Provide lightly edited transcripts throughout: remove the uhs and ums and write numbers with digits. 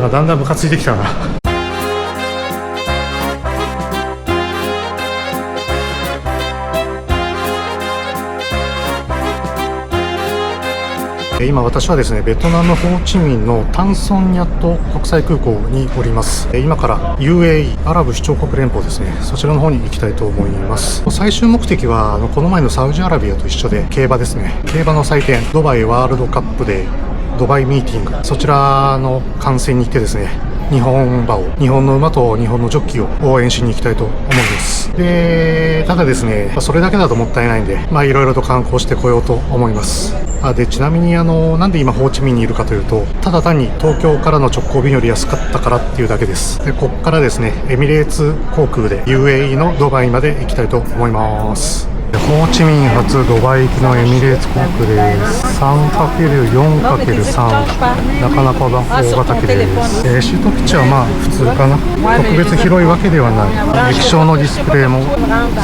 なんかだんだんムカついてきたな。今私はですね、ベトナムホーチミンのタンソンニャット国際空港におります。今から UAE アラブ首長国連邦ですね、そちらの方に行きたいと思います。最終目的はこの前のサウジアラビアと一緒で競馬ですね。競馬の祭典ドバイワールドカップでドバイミーティング、そちらの観戦に行ってですね、日本馬を、日本の馬と日本のジョッキーを応援しに行きたいと思います。で、ただですね、それだけだともったいないんで、いろいろと観光してこようと思います。で、ちなみになんで今ホーチミンにいるかというと、ただ単に東京からの直行便より安かったからっていうだけです。で、ここからですね、エミレーツ航空で UAE のドバイまで行きたいと思います。ホーチミン発ドバイ行きのエミレーツ航空です。 3×4×3、 なかなか大型機です。シートピッチは普通かな。特別広いわけではない。液晶のディスプレイも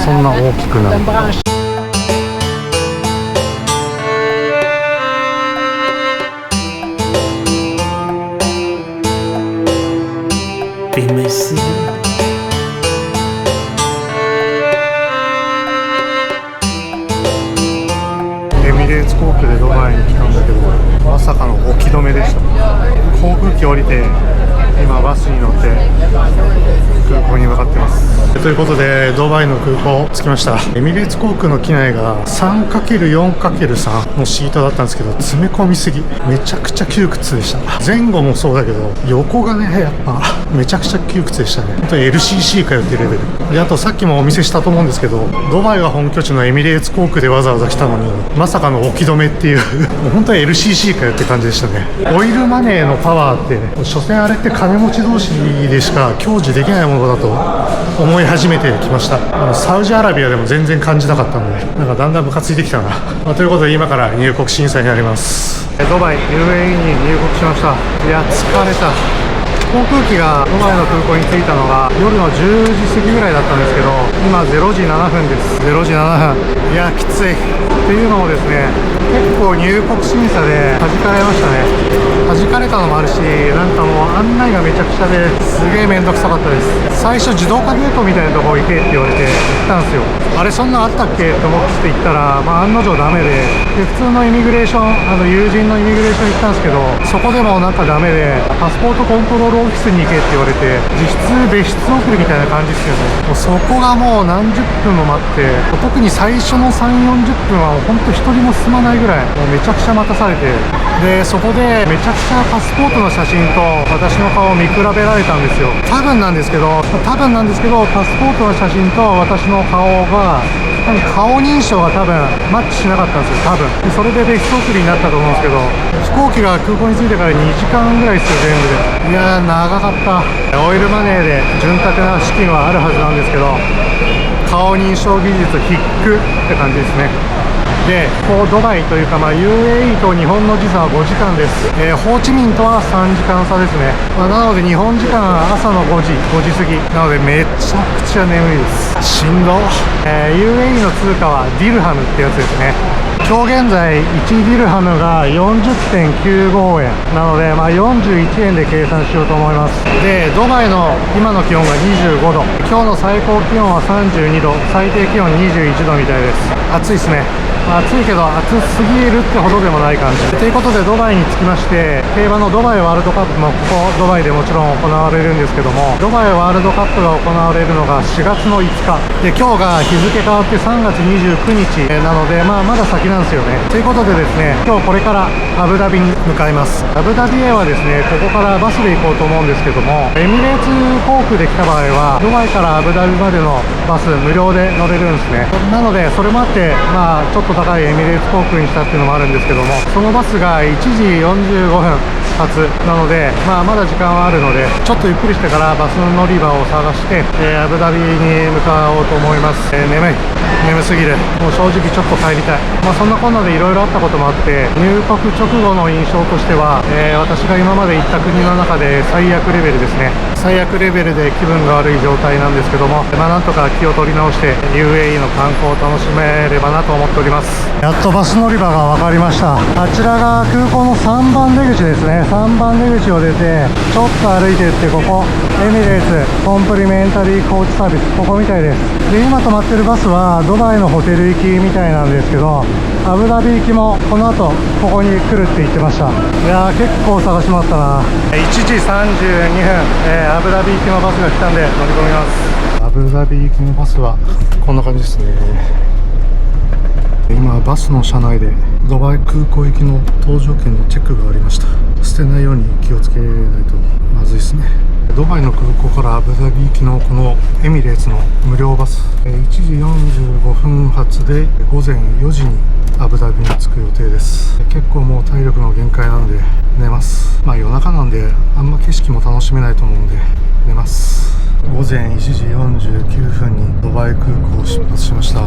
そんな大きくない。エミレーツ航空でドバイに来たんだけど、まさかの置き止めでした。航空機降りて今バスに乗って空港に向かってます。ということでドバイの空港着きました。エミレーツ航空の機内が 3×4×3 のシートだったんですけど、詰め込みすぎ、めちゃくちゃ窮屈でした。前後もそうだけど横がね、やっぱめちゃくちゃ窮屈でしたね。本当に LCC かよっていうレベルで、あとさっきもお見せしたと思うんですけど、ドバイが本拠地のエミレーツ航空でわざわざ来たのにまさかの置き止めっていうもう本当に LCC かよって感じでしたね。オイルマネーのパワーって、所詮あれって金持ち同士でしか享受できないものだと思い始めてきました。サウジアラビアでも全然感じなかったので、なんかだんだんムカついてきたな。ということで今から入国審査になります。ドバイ UAE に入国しました。いや疲れた。航空機がドバイの空港に着いたのが夜の10時過ぎぐらいだったんですけど、今0時7分です。0時7分。いやきついっていうのもですね、結構入国審査で弾かれましたね。弾かれたのもあるし、なんかもう案内がめちゃくちゃですげえめんどくさかったです。最初自動化ゲートみたいなところ行けって言われて行ったんですよ。あれそんなあったっけと思って行ったら、案の定ダメで、普通のイミグレーション、友人のイミグレーション行ったんですけど、そこでもなんかダメで、パスポートコントロールオフィスに行けって言われて、実質別室送りみたいな感じですよね。もうそこがもう何十分も待って、特に最初の3、40分は本当一人も進まないぐらい、もうめちゃくちゃ待たされて、でそこでめちゃくちゃパスポートの写真と私の顔を見比べられたんですよ。多分なんですけどパスポートの写真と私の顔が顔認証が多分マッチしなかったんですよ、多分。でそれで別室送りになったと思うんですけど、飛行機が空港に着いてから2時間ぐらいですよ、全部で。いやー長かった。オイルマネーで潤沢な資金はあるはずなんですけど、顔認証技術必須って感じですね。で、ドバイというか、UAE と日本の時差は5時間です。ホーチミンとは3時間差ですね。なので日本時間朝の5時過ぎなのでめちゃくちゃ眠いです。しんど。UAE の通貨はディルハムってやつですね。今日現在1ディルハムが 40.95 円なので、41円で計算しようと思います。で、ドバイの今の気温が25度、今日の最高気温は32度、最低気温21度みたいです。暑いですね。暑いけど暑すぎるってほどでもない感じということで、ドバイに着きまして、競馬のドバイワールドカップもここドバイでもちろん行われるんですけども、ドバイワールドカップが行われるのが4月の5日で、今日が日付変わって3月29日なので、まだ先なんですよね。ということでですね、今日これからアブダビに向かいます。アブダビへはですね、ここからバスで行こうと思うんですけども、エミレーツ航空で来た場合はドバイからアブダビまでのバス無料で乗れるんですね。なのでそれもあって、ちょっと高いエミレーツ航空にしたっていうのもあるんですけども、そのバスが1時45分発なので、まだ時間はあるので、ちょっとゆっくりしてからバス乗り場を探して、アブダビに向かおうと思います。眠すぎる。もう正直ちょっと帰りたい。そんなこんなでいろいろあったこともあって、入国直後の印象としては、私が今まで行った国の中で最悪レベルですね。最悪レベルで気分が悪い状態なんですけども、なんとか気を取り直して UAE の観光を楽しめればなと思っております。やっとバス乗り場が分かりました。あちらが空港の3番出口ですね。3番出口を出てちょっと歩いていって、ここエミレーツコンプリメンタリーコーチサービス、ここみたいです。で今止まってるバスはドバイのホテル行きみたいなんですけど、アブダビ行きもこの後ここに来るって言ってました。いやー結構探し回ったな。1時32分、アブダビ行きのバスが来たんで乗り込みます。アブダビ行きのバスはこんな感じですね。今バスの車内でドバイ空港行きの搭乗券のチェックがありました。捨てないように気をつけないとまずいですね。ドバイの空港からアブダビ行きのこのエミレーツの無料バス、1時45分発で午前4時にアブダビに着く予定です。結構もう体力の限界なんで寝ます。夜中なんであんま景色も楽しめないと思うんで寝ます。午前1時49分にドバイ空港を出発しました。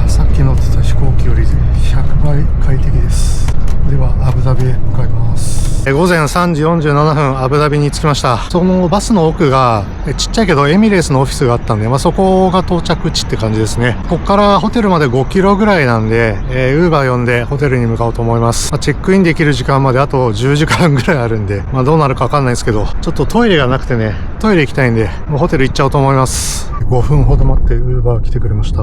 さっき乗ってた飛行機より100倍快適です。ではアブダビへ向かいます。午前3時47分アブダビに着きました。そのバスの奥がちっちゃいけどエミレースのオフィスがあったんで、そこが到着地って感じですね。ここからホテルまで5キロぐらいなんで、ウーバー呼んでホテルに向かおうと思います。チェックインできる時間まであと10時間ぐらいあるんで、どうなるかわかんないですけど、ちょっとトイレがなくてね、トイレ行きたいんでもうホテル行っちゃおうと思います。5分ほど待ってウーバー来てくれました。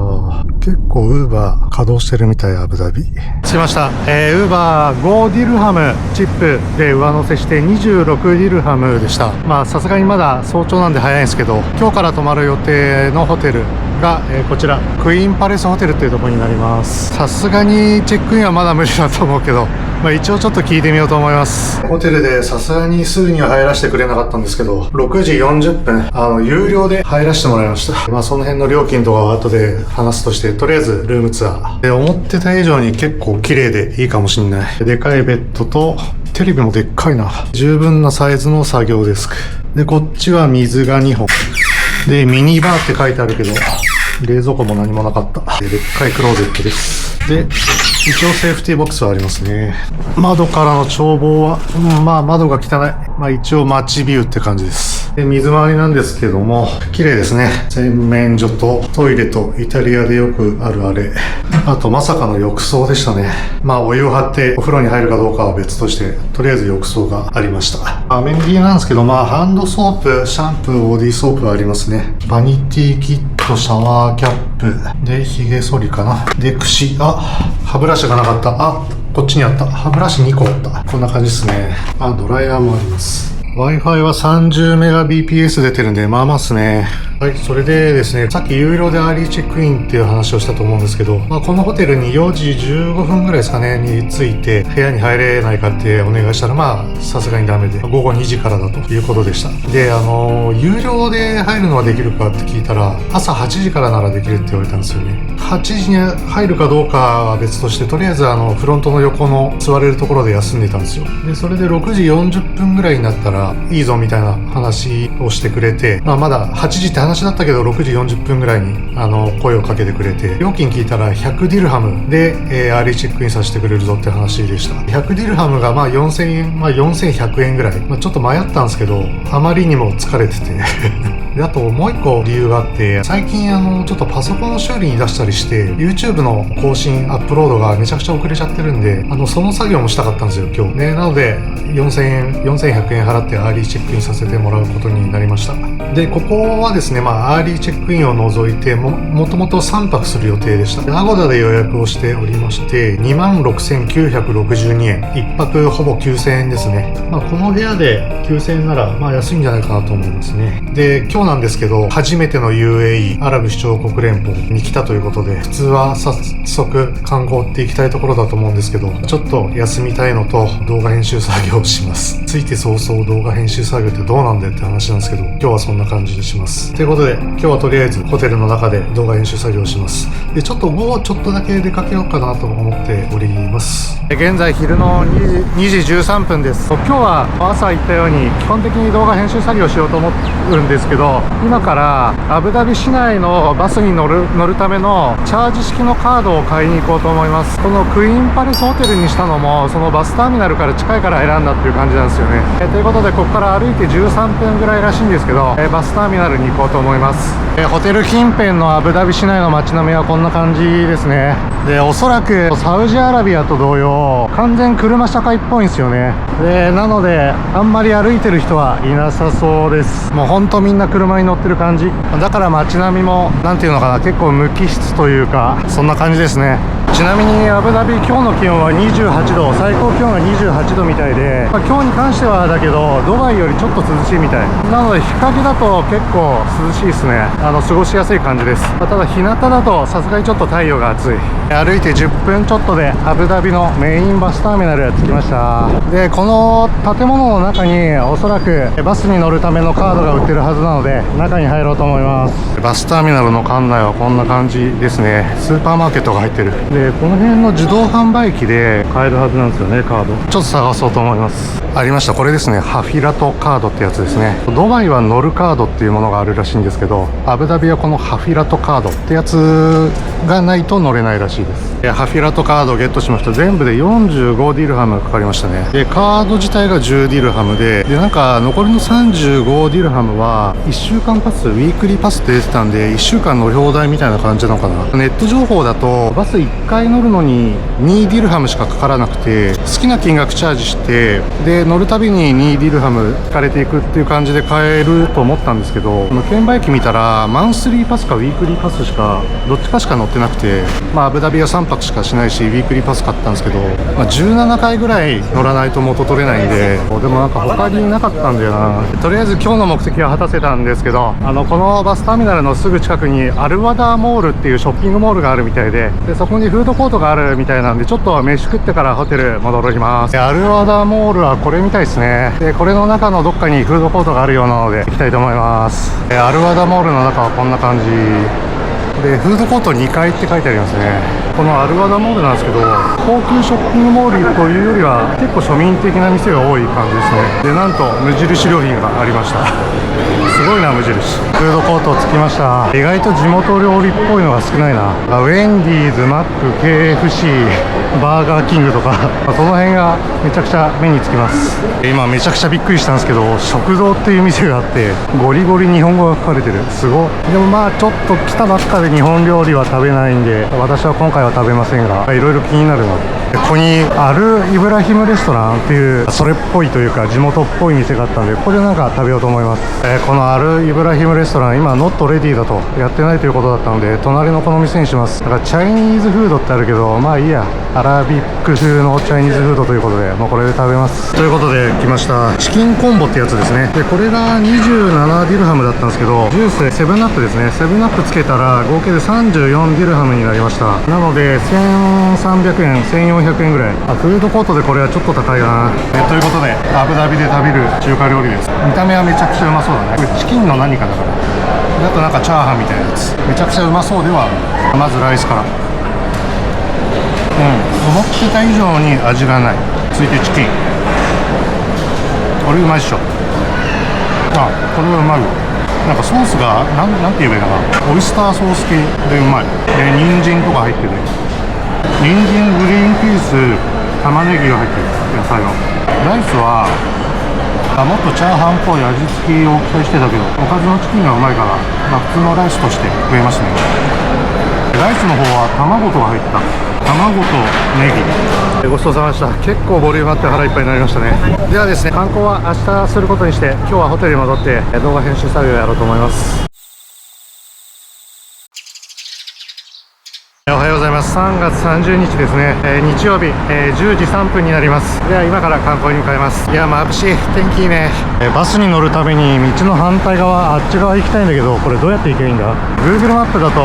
結構ウーバー稼働してるみたい。アブダビ着きました。ウーバー5ディルハムチップで上乗せして26ディルハムでした。さすがにまだ早朝なんで早いんですけど、今日から泊まる予定のホテルが、こちらクイーンパレスホテルっていうところになります。さすがにチェックインはまだ無理だと思うけど、一応ちょっと聞いてみようと思います。ホテルでさすがにすぐには入らせてくれなかったんですけど、6時40分有料で入らせてもらいました。その辺の料金とかは後で話すとして、とりあえずルームツアーで思ってた以上に結構綺麗でいいかもしんない。でかいベッドとテレビもでっかいな。十分なサイズの作業デスクで、こっちは水が2本でミニバーって書いてあるけど冷蔵庫も何もなかった。でっかいクローゼットです。で一応セーフティーボックスはありますね。窓からの眺望は、窓が汚い。一応街ビューって感じです。で水回りなんですけども綺麗ですね。洗面所とトイレとイタリアでよくあるあれ、あとまさかの浴槽でしたね。お湯を張ってお風呂に入るかどうかは別として、とりあえず浴槽がありました。アメニティなんですけど、ハンドソープ、シャンプー、ボディーソープはありますね。バニティキット、シャワーキャップで髭剃りかな。で櫛、歯ブラシがなかった。こっちにあった。歯ブラシ2個あった。こんな感じですね。ドライヤーもあります。Wi-Fi は 30Mbps 出てるんで、まあっすね。はい、それでですね、さっき有料でアーリーチェックインっていう話をしたと思うんですけど、このホテルに4時15分ぐらいですかね、に着いて、部屋に入れないかってお願いしたら、さすがにダメで、午後2時からだということでした。で、有料で入るのはできるかって聞いたら、朝8時からならできるって言われたんですよね。8時に入るかどうかは別として、とりあえずフロントの横の座れるところで休んでたんですよ。で、それで6時40分ぐらいになったら、いいぞみたいな話をしてくれて、まだ8時って話だったけど6時40分ぐらいに声をかけてくれて、料金聞いたら100ディルハムで、アーリーチェックインさせてくれるぞって話でした。100ディルハムが4000円、4100円ぐらい、ちょっと迷ったんですけど、あまりにも疲れててで、あともう一個理由があって、最近ちょっとパソコンを修理に出したりして YouTube の更新アップロードがめちゃくちゃ遅れちゃってるんで、その作業もしたかったんですよ今日ね。なので4100円払ってアーリーチェックインさせてもらうことになりました。でここはですね、アーリーチェックインを除いてもともと3泊する予定でした。アゴダで予約をしておりまして、26,962円、1泊ほぼ9000円ですね。この部屋で9000円なら安いんじゃないかなと思いますね。で今日なんですけど、初めての UAE アラブ首長国連邦に来たということで、普通は早速観光って行きたいところだと思うんですけど、ちょっと休みたいのと動画編集作業をします。ついて早々動画編集作業ってどうなんだよって話なんですけど、今日はそんな感じにします。ということで今日はとりあえずホテルの中で動画編集作業をします。でちょっと午後ちょっとだけ出かけようかなと思っております。現在昼の2時13分です。今日は朝言ったように基本的に動画編集作業しようと思うんですけど、ど、今からアブダビ市内のバスに乗るためのチャージ式のカードを買いに行こうと思います。このクイーンパレスホテルにしたのもそのバスターミナルから近いから選んだっていう感じなんですよね。ということでここから歩いて13分ぐらいらしいんですけど、バスターミナルに行こうと思います。ホテル近辺のアブダビ市内の街並みはこんな感じですね。で、おそらくサウジアラビアと同様完全車社会っぽいんですよね。で、なのであんまり歩いてる人はいなさそうです。もうほんとみんな車に乗ってる感じだから、街並みもなんていうのかな、結構無機質というかそんな感じですね。ちなみにアブダビ今日の気温は28度、最高気温が28度みたいで、今日に関してはだけどドバイよりちょっと涼しいみたいなので、日陰だと結構涼しいですね。過ごしやすい感じです。ただ日向だとさすがにちょっと太陽が暑い。歩いて10分ちょっとでアブダビのメインバスターミナル着きました。で、この建物の中におそらくバスに乗るためのカードが売ってるはずなので、中に入ろうと思います。バスターミナルの館内はこんな感じですね。スーパーマーケットが入ってる。で、この辺の自動販売機で買えるはずなんですよね、カード。ちょっと探そうと思います。ありました。これですね。ハフィラトカードってやつですね。ドバイは乗るカードっていうものがあるらしいんですけど、アブダビはこのハフィラトカードってやつがないと乗れないらしいです。ハフィラトカードをゲットしました。全部で45ディルハムかかりましたね。で、カード自体が10ディルハムで、なんか残りの35ディルハムは1週間パス、ウィークリーパスって出てたんで、1週間乗り放題みたいな感じなのかな。ネット情報だとバス1回乗るのに2ディルハムしかかからなくて、好きな金額チャージして、で乗るたびに2ディルハム引かれていくっていう感じで買えると思ったんですけど、券売機見たらマンスリーパスかウィークリーパスしかどっちかしか乗ってなくて、アブダビは3泊しかしないしウィークリーパス買ったんですけど、17回ぐらい乗らないと元取れないんで、でもなんか他になかったんだよな。とりあえず今日の目的は果たせたんですけど、このバスターミナルのすぐ近くにアルワダーモールっていうショッピングモールがあるみたいで、そこにフードコートがあるみたいなんで、ちょっと飯食ってからホテル戻ります。アルワダーモールはこれみたいですね。で、これの中のどっかにフードコートがあるようなので行きたいと思います。アルワダーモールの中はこんな感じで、フードコート2階って書いてありますね。このアルワダモールなんですけど、高級ショッピングモールというよりは結構庶民的な店が多い感じですね。で、なんと無印良品がありました。すごいな、無印。フードコート着きました。意外と地元料理っぽいのが少ないな。ウェンディーズ、マック、KFC、バーガーキングとかその辺がめちゃくちゃ目につきます。今めちゃくちゃびっくりしたんですけど、食堂っていう店があってゴリゴリ日本語が書かれてる。すごい。でもちょっと来たばっかで日本料理は食べないんで、私は今回は食べませんが、いろいろ気になるな。ここにアルイブラヒムレストランっていうそれっぽいというか地元っぽい店があったんで、ここでなんか食べようと思います。このアルイブラヒムレストラン今ノットレディだとやってないということだったので、隣のこの店にします。だからチャイニーズフードってあるけど、いいや、アラビック風のチャイニーズフードということで、これで食べます。ということで来ましたチキンコンボってやつですね。で、これが27ディルハムだったんですけど、ジュースセブンアップですね。セブンアップつけたら合計で34ディルハムになりました。なので1300円1400円ぐらい。フードコートでこれはちょっと高いな。ということでアブダビで食べる中華料理です。見た目はめちゃくちゃうまそうだね。これチキンの何かだから、あとなんかチャーハンみたいなやつ、めちゃくちゃうまそうではある。まずライスから、思ってた以上に味がない。続いてチキン、これうまいっしょ。これはうまいわ。なんかソースがなんて言えばいいかな、オイスターソース系でうまい。で、人参とか入ってる。人参、グリーンピース、玉ねぎが入ってる、野菜の。ライスはもっとチャーハンっぽい味付きを期待してたけど、おかずのチキンがうまいから、普通のライスとして食えますね。ライスの方は卵とか入った。卵とネギ。ごちそうさまでした。結構ボリュームあって腹いっぱいになりましたね。ではですね、観光は明日することにして、今日はホテルに戻って動画編集作業をやろうと思います。おはようございます。3月30日ですね、日曜日、10時3分になります。では今から観光に向かいます。いや、眩しい、天気いいね。バスに乗るために道の反対側、あっち側行きたいんだけど、これどうやって行けばいいんだ。 Google マップだと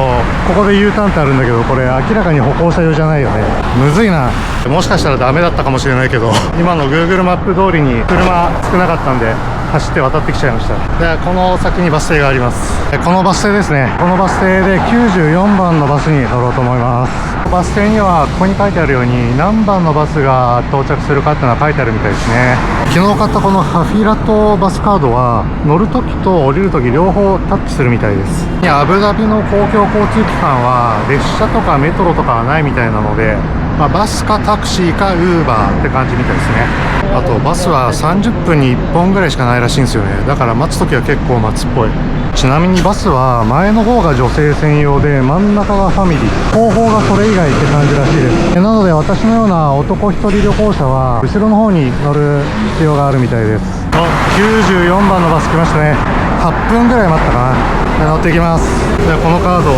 ここで U ターンってあるんだけど、これ明らかに歩行者用じゃないよね。むずいな。もしかしたらダメだったかもしれないけど、今の Google マップ通りに車少なかったんで走って渡ってきちゃいました。で、この先にバス停があります。このバス停ですね。このバス停で94番のバスに乗ろうと思います。バス停にはここに書いてあるように何番のバスが到着するかっていうのは書いてあるみたいですね。昨日買ったこのハフィラトバスカードは乗るときと降りるとき両方タッチするみたいです。アブダビの公共交通機関は列車とかメトロとかはないみたいなので、バスかタクシーかウーバーって感じみたいですね。あとバスは30分に1本ぐらいしかないらしいんですよね。だから待つときは結構待つっぽい。ちなみにバスは前の方が女性専用で真ん中がファミリー、後方がそれ以外って感じらしいです。なので私のような男一人旅行者は後ろの方に乗る必要があるみたいです。94番のバス来ましたね。8分ぐらい待ったかな。乗っていきます。でこのカードを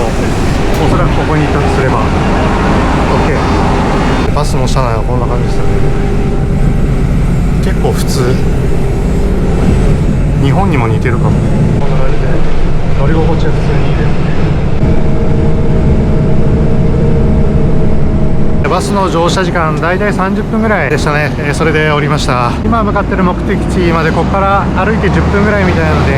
おそらくここにタッチすれば OK。 バスの車内はこんな感じですよね。結構普通、日本にも似てるかも。こんな感じで乗り心地は普通にいいですね。バスの乗車時間だいたい30分ぐらいでしたね。それで降りました。今向かってる目的地までここから歩いて10分ぐらいみたいなので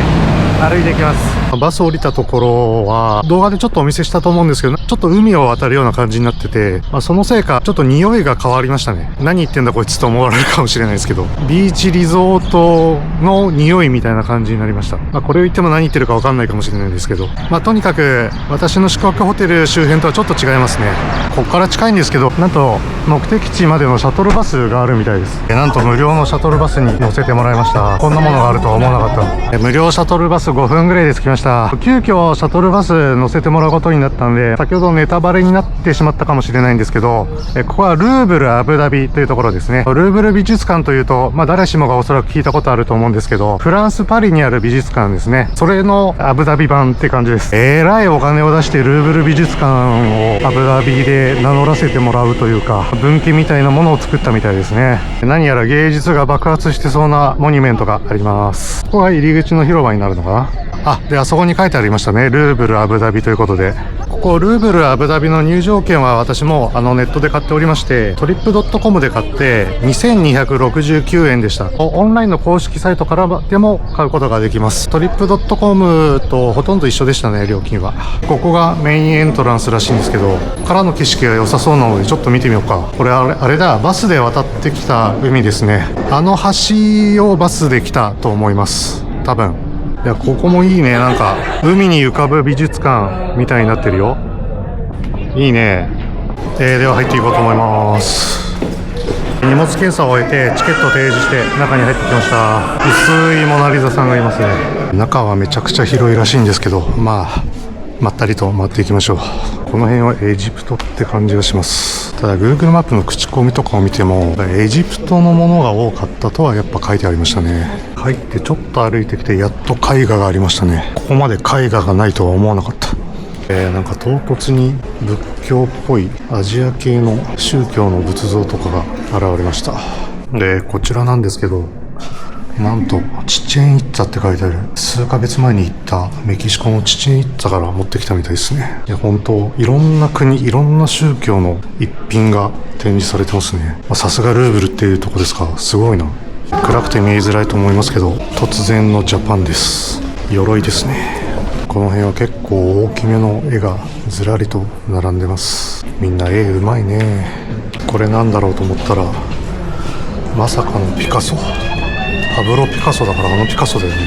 歩いていきます。バス降りたところは動画でちょっとお見せしたと思うんですけど、ちょっと海を渡るような感じになってて、そのせいかちょっと匂いが変わりましたね。何言ってんだこいつと思われるかもしれないですけど、ビーチリゾートの匂いみたいな感じになりました。これを言っても何言ってるか分かんないかもしれないんですけど、とにかく私の宿泊ホテル周辺とはちょっと違いますね。ここから近いんですけど、なんと目的地までのシャトルバスがあるみたいです。なんと無料のシャトルバスに乗せてもらいました。こんなものがあるとは思わなかった。無料シャトルバス5分ぐらいで着きました。急遽シャトルバス乗せてもらうことになったんで、先ほどネタバレになってしまったかもしれないんですけど、ここはルーブルアブダビというところですね。ルーブル美術館というと、誰しもがおそらく聞いたことあると思うんですけど、フランスパリにある美術館ですね。それのアブダビ版って感じです。えらいお金を出してルーブル美術館をアブダビで名乗らせてもらうというか、分岐みたいなものを作ったみたいですね。何やら芸術が爆発してそうなモニュメントがあります。ここが入り口の広場になるのかな。で、あそこに書いてありましたね。ルーブルアブダビということで。ここルーブルアブダビの入場券は私もネットで買っておりまして、トリップドットコムで買って2269円でした。オンラインの公式サイトからでも買うことができます。トリップドットコムとほとんど一緒でしたね、料金は。ここがメインエントランスらしいんですけど、からの景色が良さそうなのでちょっと見てみようか。これあれだ、バスで渡ってきた海ですね。橋をバスで来たと思います。多分。いや、ここもいいね。なんか海に浮かぶ美術館みたいになってるよ。いいね。では入っていこうと思います。荷物検査を終えてチケットを提示して中に入ってきました。薄いモナリザさんがいますね。中はめちゃくちゃ広いらしいんですけど、まったりと回っていきましょう。この辺はエジプトって感じがします。ただ Google マップの口コミとかを見てもエジプトのものが多かったとはやっぱ書いてありましたね。入ってちょっと歩いてきてやっと絵画がありましたね。ここまで絵画がないとは思わなかった。なんか唐突に仏教っぽいアジア系の宗教の仏像とかが現れました。で、こちらなんですけど、なんとチチェンイッツァって書いてある。数ヶ月前に行ったメキシコのチチェンイッツァから持ってきたみたいですね。いや、本当いろんな国、いろんな宗教の一品が展示されてますね。さすがルーブルっていうとこですか。すごいな。暗くて見えづらいと思いますけど、突然のジャパンです。鎧ですね。この辺は結構大きめの絵がずらりと並んでます。みんな絵うまいね。これなんだろうと思ったら、まさかのピカソ。パブロ・ピカソだからピカソだよね。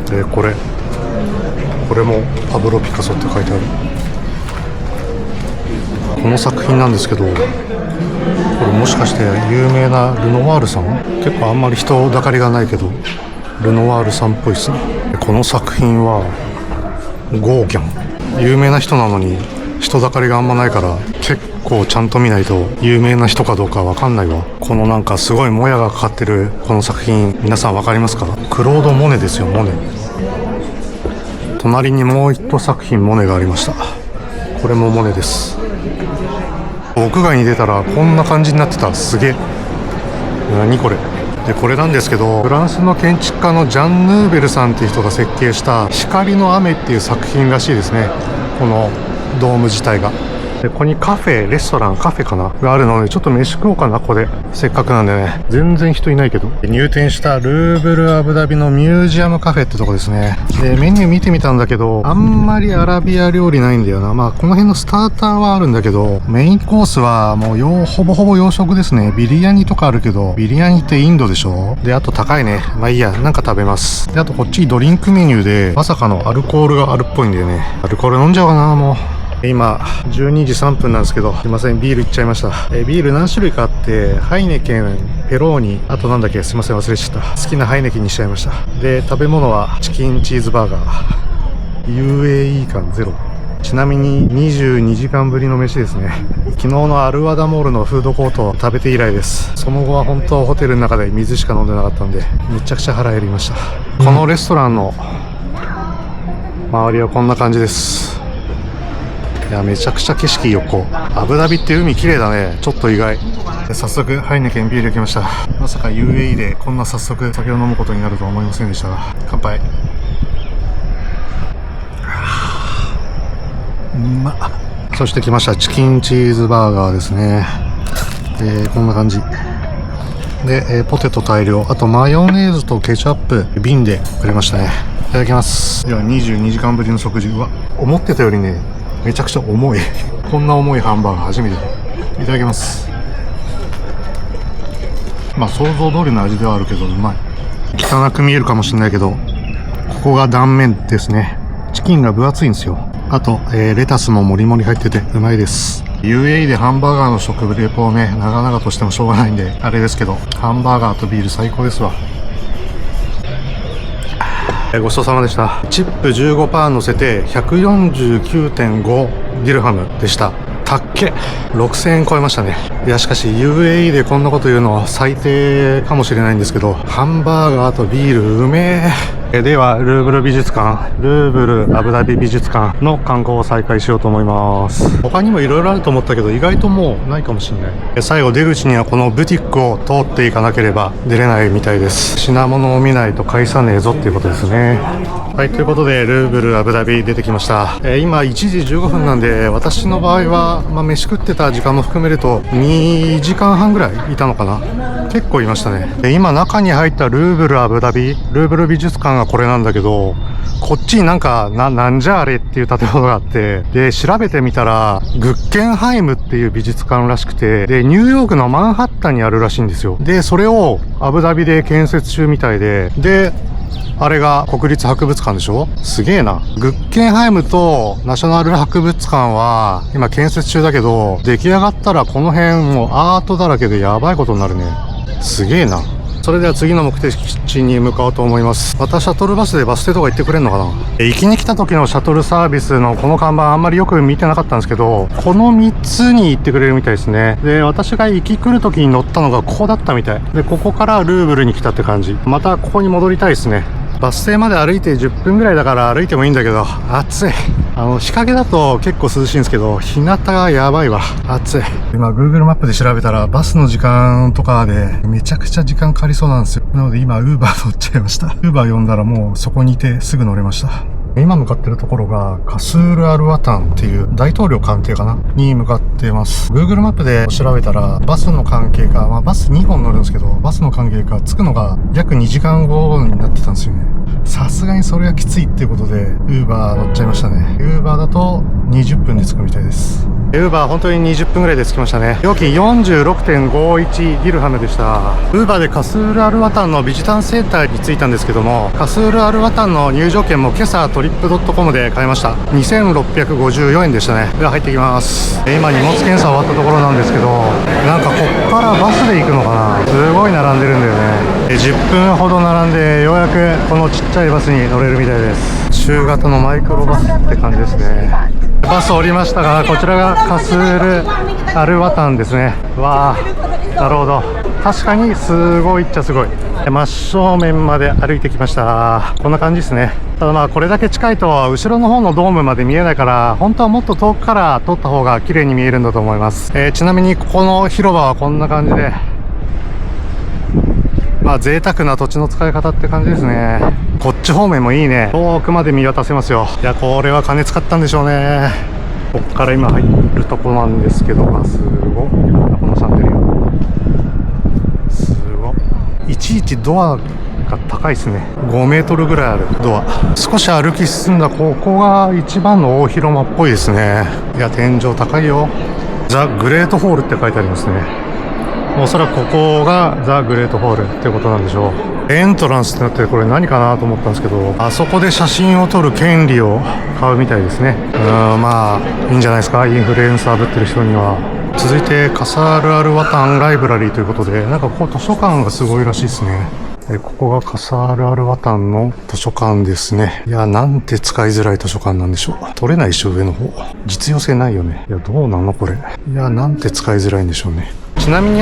で、これもパブロ・ピカソって書いてある。この作品なんですけど、これもしかして有名なルノワールさん？結構あんまり人だかりがないけどルノワールさんっぽいですね。この作品はゴーギャン、有名な人なのに人だかりがあんまないから結構ちゃんと見ないと有名な人かどうかわかんないわ。このなんかすごいもやがかかってるこの作品、皆さんわかりますか？クロード・モネですよ、モネ。隣にもう一作品モネがありました。これもモネです。屋外に出たらこんな感じになってた。すげえ。何これ。で、これなんですけど、フランスの建築家のジャン・ヌーベルさんっていう人が設計した光の雨っていう作品らしいですね。このドーム自体がでここにカフェ、レストラン、カフェかながあるので、ちょっと飯食おうかな、ここで。せっかくなんでね。全然人いないけど。入店したルーブルアブダビのミュージアムカフェってとこですね。で、メニュー見てみたんだけど、あんまりアラビア料理ないんだよな。まあ、この辺のスターターはあるんだけど、メインコースはもうほぼほぼ洋食ですね。ビリヤニとかあるけど、ビリヤニってインドでしょ？で、あと高いね。まあいいや、なんか食べます。で、あとこっちドリンクメニューで、まさかのアルコールがあるっぽいんだよね。アルコール飲んじゃおうかな、もう。今、12時3分なんですけど、すいません、ビールいっちゃいました。ビール何種類かあって、ハイネケン、ペローニ、あとなんだっけ、すいません、忘れちゃった。好きなハイネケンにしちゃいました。で、食べ物はチキンチーズバーガー。UAE 感ゼロ。ちなみに22時間ぶりの飯ですね。昨日のアルワダモールのフードコートを食べて以来です。その後は本当はホテルの中で水しか飲んでなかったんで、めちゃくちゃ腹減りました。このレストランの周りはこんな感じです。いや、めちゃくちゃ景色いいよ、こう。アブダビって海綺麗だね。ちょっと意外。早速、ハイネケンビール来ました。まさか UAE でこんな早速酒を飲むことになるとは思いませんでしたが。乾杯。うまっ。そして来ました。チキンチーズバーガーですね。こんな感じ。で、ポテト大量。あとマヨネーズとケチャップ、瓶でくれましたね。いただきます。では、22時間ぶりの食事。うわ、思ってたよりね、めちゃくちゃ重い。こんな重いハンバーガー初めて。いただきます。まあ想像通りの味ではあるけどうまい。汚く見えるかもしれないけど、ここが断面ですね。チキンが分厚いんですよ。あと、レタスももりもり入っててうまいです。UAE でハンバーガーの食レポをね、長々としてもしょうがないんであれですけど、ハンバーガーとビール最高ですわ。ごちそうさまでした。チップ 15% 乗せて 149.5 ディルハムでした。たっけ6000円超えましたね。いや、しかし UAE でこんなこと言うのは最低かもしれないんですけど、ハンバーガーとビールうめえ。では、ルーブル美術館、ルーブルアブダビ美術館の観光を再開しようと思います。他にもいろいろあると思ったけど、意外ともうないかもしれない。最後出口にはこのブティックを通っていかなければ出れないみたいです。品物を見ないと返さねえぞっていうことですね。はい、ということで、ルーブルアブダビ出てきました。今1時15分なんで、私の場合は、飯食ってた時間も含めると2時間半ぐらいいたのかな。結構いましたね。今中に入ったルーブルアブダビ、ルーブル美術館がこれなんだけど、こっちになんじゃあれっていう建物があって、で、調べてみたら、グッケンハイムっていう美術館らしくて、で、ニューヨークのマンハッタンにあるらしいんですよ。で、それをアブダビで建設中みたいで、あれが国立博物館でしょ？すげえな。グッケンハイムとナショナル博物館は今建設中だけど、出来上がったらこの辺もうアートだらけでやばいことになるね。すげえな。それでは次の目的地に向かおうと思います。またシャトルバスでバス停とか行ってくれんのかな。行きに来た時のシャトルサービスのこの看板あんまりよく見てなかったんですけど、この3つに行ってくれるみたいですね。で、私が行き来る時に乗ったのがここだったみたいで、ここからルーブルに来たって感じ。またここに戻りたいですね。バス停まで歩いて10分ぐらいだから歩いてもいいんだけど、暑い。日陰だと結構涼しいんですけど、日向がやばいわ。暑い。今 Google マップで調べたらバスの時間とかでめちゃくちゃ時間かかりそうなんですよ。なので今 Uber 乗っちゃいました。Uber 呼んだらもうそこにいてすぐ乗れました。今向かってるところがカスールアルワタンっていう大統領官邸かなに向かっています。Google マップで調べたらバスの関係か、バス2本乗るんですけど、バスの関係か着くのが約2時間後になってたんですよね。さすがにそれはきついっていうことで Uber 乗っちゃいましたね。Uber だと20分で着くみたいです。Uber 本当に20分ぐらいで着きましたね。料金 46.51 ディルハムでした。Uber でカスールアルワタンのビジタンセンターに着いたんですけども、カスールアルワタンの入場券も今朝トリップドットコムで買いました。2654円でしたね。では入ってきます。今荷物検査終わったところなんですけど、なんかこっからバスで行くのかな。すごい並んでるんだよね。10分ほど並んでようやくこのちっちゃいバスに乗れるみたいです。中型のマイクロバスって感じですね。バス降りましたが、こちらがカスールアルワタンですね。わー、なるほど。確かにすごいっちゃすごい。真正面まで歩いてきました。こんな感じですね。ただこれだけ近いと後ろの方のドームまで見えないから、本当はもっと遠くから撮った方が綺麗に見えるんだと思います。ちなみにここの広場はこんな感じで、贅沢な土地の使い方って感じですね。こっち方面もいいね。遠くまで見渡せますよ。いや、これは金使ったんでしょうね。こっから今入るとこなんですけど、すごいこのシャンデリアすごい、いちいちドアが高いですね。5メートルぐらいあるドア。少し歩き進んだここが一番の大広間っぽいですね。いや、天井高いよ。ザ・グレートホールって書いてありますね。おそらくここがザ・グレートホールってことなんでしょう。エントランスってなってこれ何かなと思ったんですけど、あそこで写真を撮る権利を買うみたいですね。まあいいんじゃないですか、インフルエンサーぶってる人には。続いてカサール・アル・ワタンライブラリーということで、なんかここ図書館がすごいらしいですね。ここがカサール・アル・ワタンの図書館ですね。いや、なんて使いづらい図書館なんでしょう。取れないでしょ、上の方。実用性ないよね。いや、どうなのこれ。いや、なんて使いづらいんでしょうね。ちなみに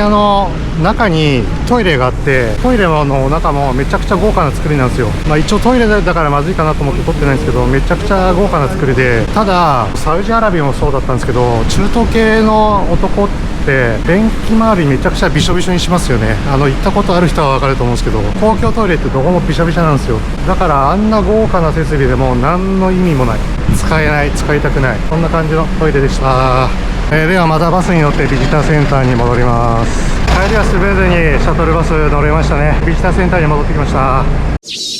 中にトイレがあって、トイレの中もめちゃくちゃ豪華な作りなんですよ。まあ一応トイレだからまずいかなと思って撮ってないんですけど、めちゃくちゃ豪華な作りで、ただサウジアラビアもそうだったんですけど、中東系の男って便器周りめちゃくちゃびしょびしょにしますよね。行ったことある人はわかると思うんですけど、公共トイレってどこもびしゃびしゃなんですよ。だからあんな豪華な設備でも何の意味もない、使えない、使いたくない、そんな感じのトイレでした。ではまたバスに乗ってビジターセンターに戻ります。帰りはスムーズにシャトルバス乗れましたね。ビジターセンターに戻ってきました。